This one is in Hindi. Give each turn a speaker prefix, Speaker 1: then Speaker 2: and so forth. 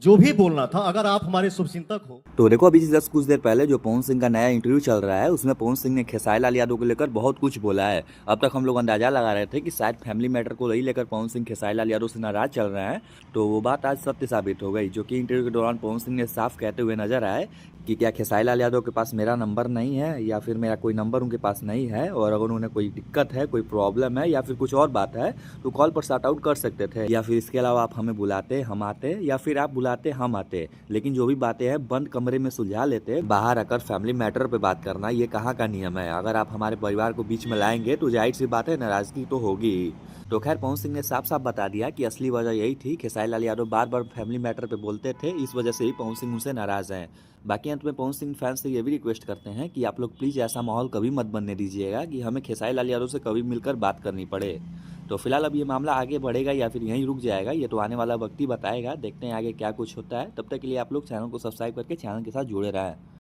Speaker 1: जो भी बोलना था, अगर आप हमारे शुभचिंतक हो।
Speaker 2: तो देखो अभी जस्ट कुछ देर पहले जो पवन सिंह का नया इंटरव्यू चल रहा है उसमें पवन सिंह ने खेसारी लाल यादव को लेकर बहुत कुछ बोला है। अब तक हम लोग अंदाजा लगा रहे थे कि शायद फैमिली मैटर को ही लेकर पवन सिंह खेसारी लाल यादव से नाराज चल रहे हैं, तो वो बात आज सत्य साबित हो गई, जो कि इंटरव्यू के दौरान पवन सिंह ने साफ कहते हुए नजर आए कि क्या खेसारी लाल यादव के पास मेरा नंबर नहीं है या फिर मेरा कोई नंबर उनके पास नहीं है, और अगर उन्हें कोई दिक्कत है, कोई प्रॉब्लम है या फिर कुछ और बात है तो कॉल पर सॉर्ट आउट कर सकते थे, या फिर इसके अलावा आप हमें बुलाते हम आते, या फिर आप बुलाते हम आते, लेकिन जो भी बातें हैं बंद कमरे में सुलझा लेते। बाहर आकर फैमिली मैटर पे बात करना ये कहाँ का नियम है? अगर आप हमारे परिवार को बीच में लाएंगे तो जाहिर सी बात है नाराजगी तो होगी ही। तो खैर पवन सिंह ने साफ साफ बता दिया कि असली वजह यही थी, खेसारी लाल यादव बार बार फैमिली मैटर पे बोलते थे, इस वजह से ही पवन सिंह उनसे नाराज हैं। बाकी अंत में पवन सिंह फैंस से ये भी रिक्वेस्ट करते हैं कि आप लोग प्लीज़ ऐसा माहौल कभी मत बनने दीजिएगा कि हमें खेसारी लाल यादव से कभी मिलकर बात करनी पड़े। तो फिलहाल अब ये मामला आगे बढ़ेगा या फिर यहीं रुक जाएगा, ये तो आने वाला वक्त ही बताएगा। देखते हैं आगे क्या कुछ होता है। तब तक के लिए आप लोग चैनल को सब्सक्राइब करके चैनल के साथ जुड़े रहें।